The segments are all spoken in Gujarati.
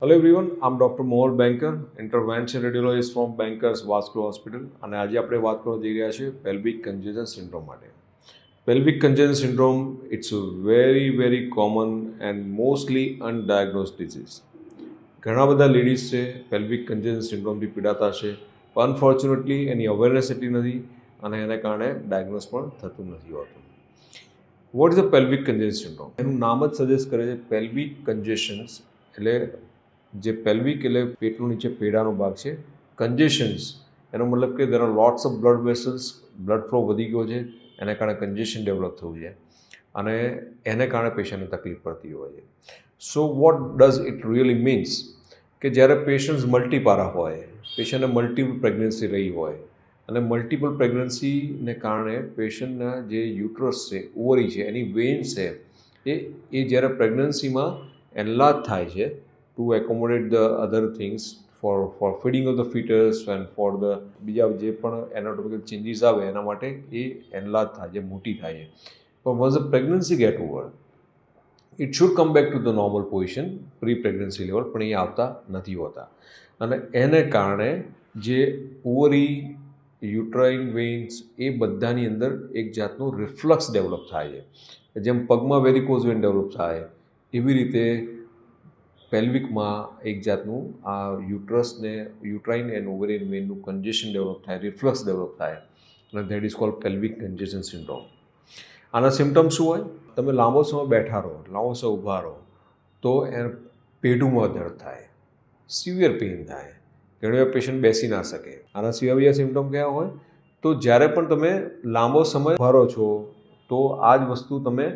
Hello everyone, I'm Dr. Mohol Banker, intervention radiologist from Bankers Vascular Hospital અને આજે આપણે વાત કરવા જઈ રહ્યા છીએ pelvic congestion syndrome માટે. Pelvic congestion syndrome it's a very common and mostly undiagnosed disease. ઘણા બધા લેડીઝ છે pelvic congestion syndromeથી પીડાતા છે, પણ અનફોર્ચ્યુનેટલી એની અવેરનેસ એટલી નથી અને એને કારણે ડાયગ્નોસ પણ થતું નથી હોતું. What is a pelvic congestion syndrome? એનું નામ જ સજેસ્ટ કરે છે pelvic congestions એટલે જે પેલ્વિક એટલે પેટનું નીચે પેડાનો ભાગ છે. કન્જેશન્સ એનો મતલબ કે there are lots of blood vessels, blood flow વધી ગયો છે, એને કારણે કન્જેશન ડેવલપ થયું છે અને એને કારણે પેશન્ટને તકલીફ પડતી હોય છે. So what does it really means કે જ્યારે પેશન્ટ્સ મલ્ટીપારા હોય, પેશન્ટને મલ્ટિપલ પ્રેગ્નન્સી રહી હોય અને મલ્ટિપલ પ્રેગ્નન્સીને કારણે પેશન્ટના જે યુટ્રસ છે, ઓવરી છે, એની વેઇન છે એ જ્યારે પ્રેગ્નન્સીમાં એનલાર્જ થાય છે to accommodate the other things for feeding of the fetus and for the બીજા જે પણ anatomical changes આવે એના માટે એ એનલાર્જ થાય છે, મોટી થાય છે. પણ once the pregnancy get over, it should come back to the normal position, pre-pregnancy level, પણ એ આવતા નથી હોતા અને એને કારણે જે ઓવરી, યુટ્રાઇન વેઇન્સ એ બધાની અંદર એક જાતનું રિફ્લક્સ ડેવલપ થાય છે. જેમ પગમાં વેરિકોઝ વેઇન ડેવલપ થાય એવી રીતે પેલ્વિકમાં એક જાતનું આ યુટ્રસને uterine and ovarian વેઇનનું congestion develop થાય, રિફ્લક્સ ડેવલપ થાય અને that is called pelvic congestion syndrome. આના સિમ્ટમ્સ શું હોય? તમે લાંબો સમય બેઠા રહો, લાંબો સમય ઊભા રહો તો એ પેઢુમાં દર્દ થાય, સિવિયર પેઇન થાય, ઘણી વાર પેશન્ટ બેસી ના શકે. આના સિવાય બીજા સિમ્ટમ કયા હોય? તો જ્યારે પણ તમે લાંબો સમય ઊભા રહો છો તો આ જ વસ્તુ તમે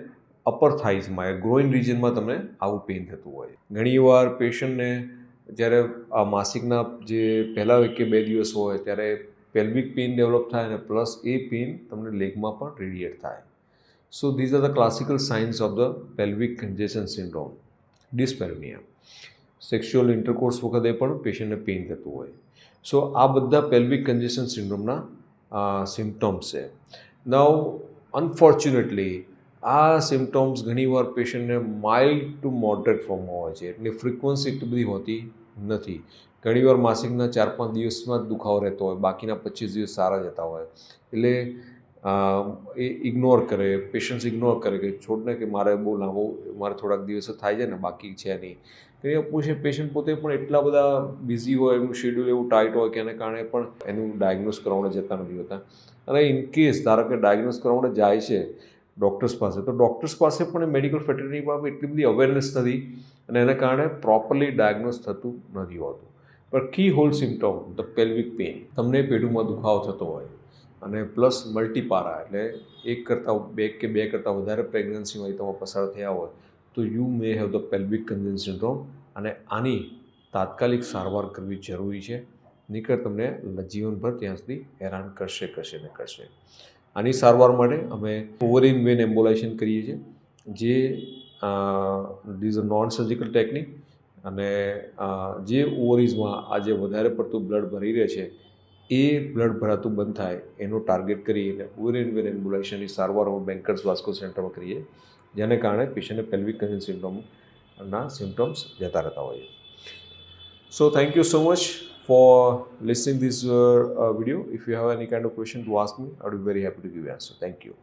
અપર થાઇઝમાં, ગ્રોઇન રિજનમાં તમને આવું પેઇન થતું હોય. ઘણીવાર પેશન્ટને જ્યારે આ માસિકના જે પહેલાં 1 કે 2 દિવસ હોય ત્યારે પેલ્વિક પેઇન ડેવલપ થાય અને પ્લસ એ પેઇન તમને લેગમાં પણ રેડિએટ થાય. So these are the classical signs of the pelvic congestion syndrome. Dyspareunia, sexual intercourse વખતે પણ પેશન્ટને પેઇન થતું હોય. સો આ બધા પેલ્વિક કન્જેશન સિન્ડ્રોમના સિમ્ટમ્સ છે. નાઉ અનફોર્ચ્યુનેટલી આ સિમ્ટમ્સ ઘણીવાર પેશન્ટને માઇલ્ડ ટુ મોડરેટ ફોર્મમાં હોય છે, એટલે ફ્રિકવન્સી એટલી બધી હોતી નથી. ઘણીવાર માસિકના 4-5 દિવસમાં જ દુખાવો રહેતો હોય, બાકીના 25 દિવસ સારા જતા હોય. એટલે એ ઇગ્નોર કરે, પેશન્ટ્સ ઇગ્નોર કરે કે છોડને કે મારે બહુ લાંબો, મારે થોડાક દિવસ થાય છે ને બાકી છે નહીં. એ પૂછે, પેશન્ટ પોતે પણ એટલા બધા બિઝી હોય, એમનું શેડ્યુલ એવું ટાઈટ હોય કે એને કારણે પણ એનું ડાયગ્નોસ કરાવવા જતા નથી હોતા. અને ઇનકેસ ધારો કે ડાયગ્નોસ કરાવવા જાય છે ડૉક્ટર્સ પાસે, તો ડૉક્ટર્સ પાસે પણ મેડિકલ ફેટર્નિટીમાં એટલી બધી અવેરનેસ નથી અને એના કારણે પ્રોપરલી ડાયગ્નોસ થતું નથી હોતું. પણ key whole symptom the pelvic pain, તમને પેઢુમાં દુખાવો થતો હોય અને પ્લસ મલ્ટીપારા એટલે બે કરતાં વધારે પ્રેગ્નન્સીમાંથી તમે પસાર થયા હોય તો you may have the pelvic congestion syndrome અને આની તાત્કાલિક સારવાર કરવી જરૂરી છે. નહીંતર તમને જીવનભર ત્યાં સુધી હેરાન કરશે. આની સારવાર માટે અમે ઓવરિયન વેન એમ્બોલાઇઝેશન કરીએ છીએ, જે is a non surgical technique અને જે ઓવરીઝમાં આજે વધારે પડતું બ્લડ ભરી રહે છે એ બ્લડ ભરાતું બંધ થાય એનો ટાર્ગેટ કરીને ઓવરિયન વેન એમ્બોલાઇઝેશનની સારવાર અમે બેન્કર્સ વાસ્કો સેન્ટરમાં કરીએ, જેને કારણે પેશન્ટને પેલ્વિક કન્જેશન સિન્ડ્રોમના સિમ્ટમ્સ જતા રહેતા હોય. So thank you so much for listening this video. If you have any kind of question to ask me, I would be very happy to give you answer. Thank you.